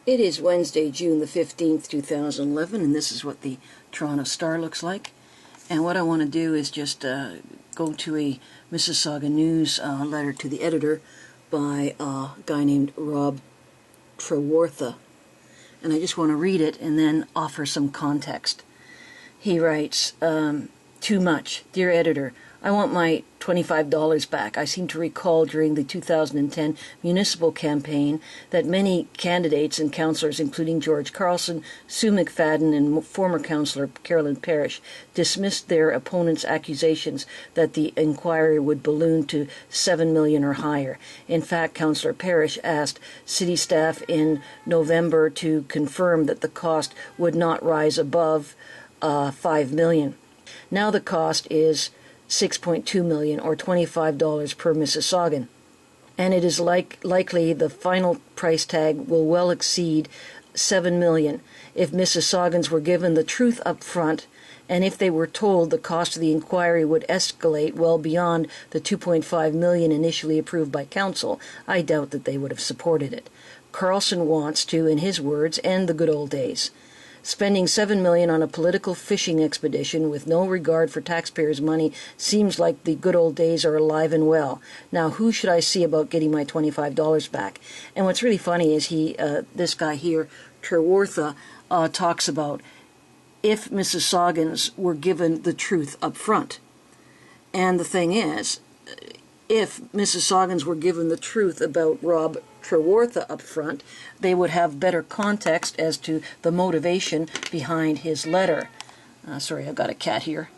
It is Wednesday, June the 15th, 2011, and this is what the Toronto Star looks like. And what I want to do is just go to a Mississauga News letter to the editor by a guy named Rob Trewartha. And I just want to read it and then offer some context. He writes, too much. Dear editor, I want my $25 back. I seem to recall during the 2010 municipal campaign that many candidates and councillors, including George Carlson, Sue McFadden, and former councillor Carolyn Parrish, dismissed their opponents' accusations that the inquiry would balloon to $7 million or higher. In fact, Councillor Parrish asked city staff in November to confirm that the cost would not rise above $5 million. Now the cost is $6.2 million or $25 per Mississaugan, and it is likely the final price tag will well exceed $7 million if Mississaugans were given the truth up front, and if they were told the cost of the inquiry would escalate well beyond the $2.5 million initially approved by council. I doubt that they would have supported it. Carlson wants to, in his words, end the good old days. Spending $7 million on a political fishing expedition with no regard for taxpayers' money seems like the good old days are alive and well. Now, who should I see about getting my $25 back? And what's really funny is this guy here, Trewartha, talks about if Mississaugans were given the truth up front. And the thing is, if Mississaugans were given the truth about Rob Trewartha up front, they would have better context as to the motivation behind his letter. Sorry, I've got a cat here.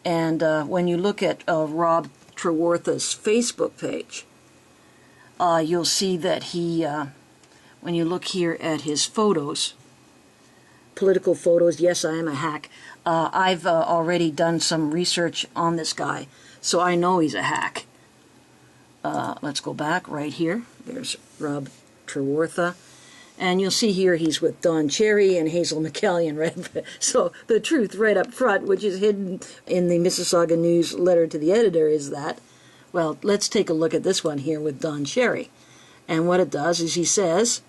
And when you look at Rob Trewartha's Facebook page, you'll see that he, when you look here at his photos, political photos, yes, I am a hack. I've already done some research on this guy, so I know he's a hack. Let's go back right here. There's Rob Trewartha. And you'll see here he's with Don Cherry and Hazel McCallion. Right? So the truth right up front, which is hidden in the Mississauga News letter to the editor, is that, well, let's take a look at this one here with Don Cherry. And what it does is he says,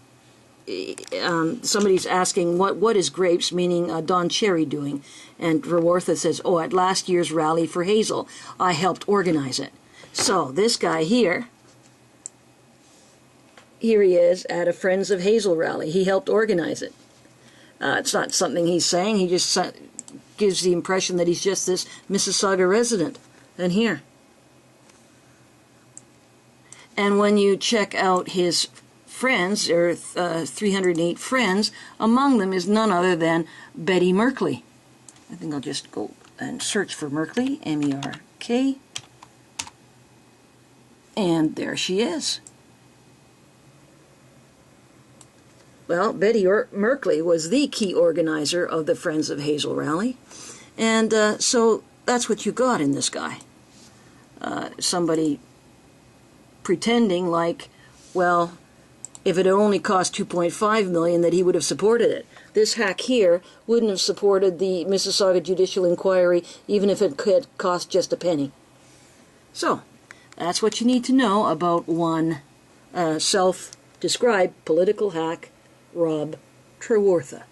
somebody's asking, what is Grapes, meaning Don Cherry, doing? And Trewartha says, oh, at last year's rally for Hazel, I helped organize it. So this guy here he is at a Friends of Hazel rally. He helped organize it. It's not something he's saying. He just gives the impression that he's just this Mississauga resident. And here. And when you check out his friends, there are 308 friends, among them is none other than Betty Merkley. I think I'll just go and search for Merkley, M-E-R-K. And there she is. Well, Betty Merkley was the key organizer of the Friends of Hazel rally. And so that's what you got in this guy. Somebody pretending like, well, if it had only cost $2.5 million, that he would have supported it. This hack here wouldn't have supported the Mississauga judicial inquiry even if it could cost just a penny. So, that's what you need to know about one self-described political hack, Rob Trewartha.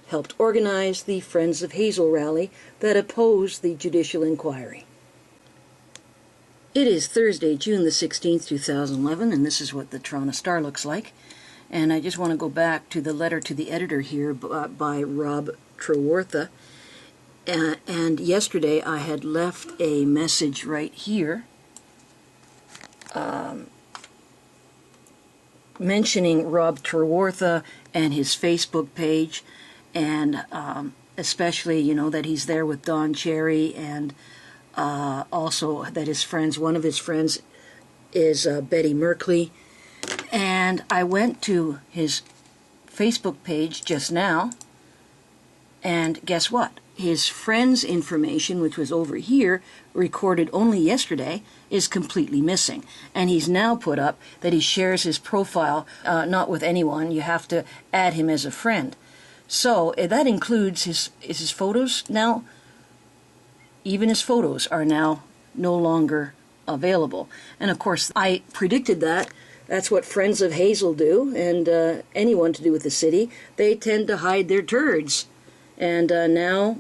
Helped organize the Friends of Hazel rally that opposed the judicial inquiry. It is Thursday, June the 16th, 2011, and this is what the Toronto Star looks like. And I just want to go back to the letter to the editor here by Rob Trewartha. And yesterday I had left a message right here mentioning Rob Trewartha and his Facebook page, and especially, you know, that he's there with Don Cherry, and also that his friends, one of his friends is Betty Merkley. And I went to his Facebook page just now, and guess what? His friend's information, which was over here, recorded only yesterday, is completely missing. And he's now put up that he shares his profile not with anyone. You have to add him as a friend. So that includes his photos now. Even his photos are now no longer available. And of course, I predicted that That's what friends of Hazel do, and anyone to do with the city. They tend to hide their turds. And now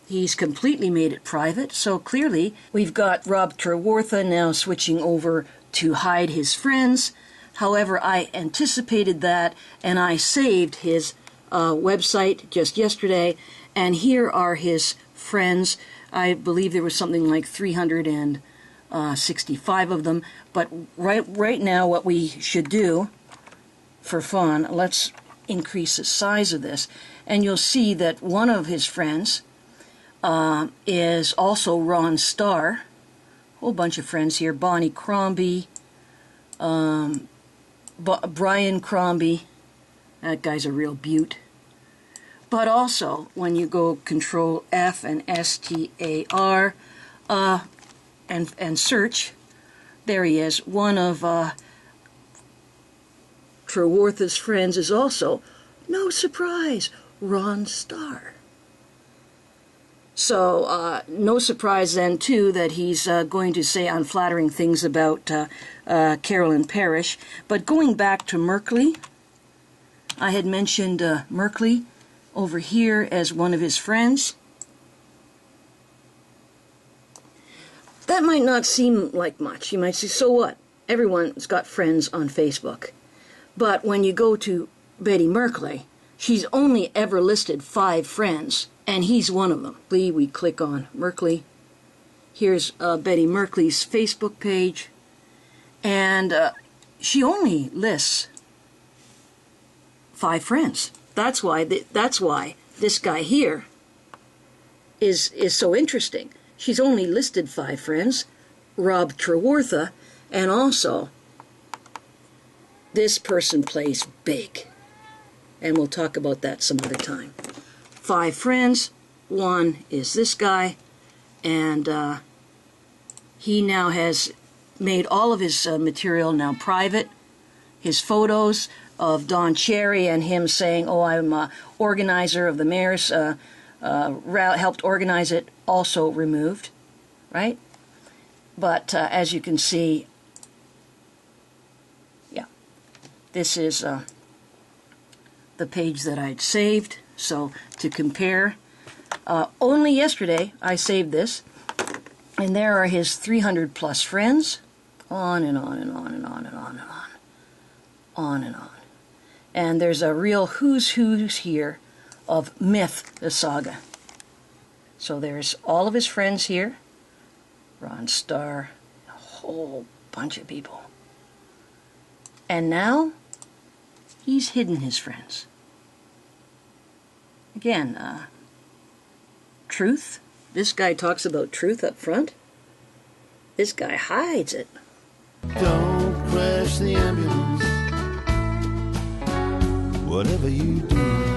he's completely made it private, so clearly we've got Rob Trewartha now switching over to hide his friends. However, I anticipated that, and I saved his website just yesterday, and here are his friends. I believe there was something like 365 of them, but right now what we should do for fun, let's increase the size of this, and you'll see that one of his friends is also Ron Starr. A whole bunch of friends here. Bonnie Crombie, Brian Crombie. That guy's a real beaut. But also, when you go Control F and STAR and search, there he is. One of Trewartha's friends is also, no surprise, Ron Starr. So, no surprise then, too, that he's going to say unflattering things about Carolyn Parrish. But going back to Merkley, I had mentioned Merkley over here as one of his friends. That might not seem like much. You might say, so what? Everyone's got friends on Facebook. But when you go to Betty Merkley, she's only ever listed 5 friends, and he's one of them. We click on Merkley. Here's Betty Merkley's Facebook page, and she only lists 5 friends. That's why this guy here is so interesting. She's only listed 5 friends, Rob Trewartha, and also this person plays big. And we'll talk about that some other time. 5 friends, one is this guy, and he now has made all of his material now private. His photos of Don Cherry and him saying, oh, I'm an organizer of the mayor's, helped organize it, also removed, right? But as you can see, yeah, this is the page that I'd saved. So to compare, only yesterday I saved this, and there are his 300 plus friends, on and on and on and on and on and on and on. And there's a real who's here of Mississauga. So there's all of his friends here, Ron Starr, a whole bunch of people. And now he's hidden his friends. Again, truth. This guy talks about truth up front. This guy hides it. Don't crash the ambulance. Whatever you do.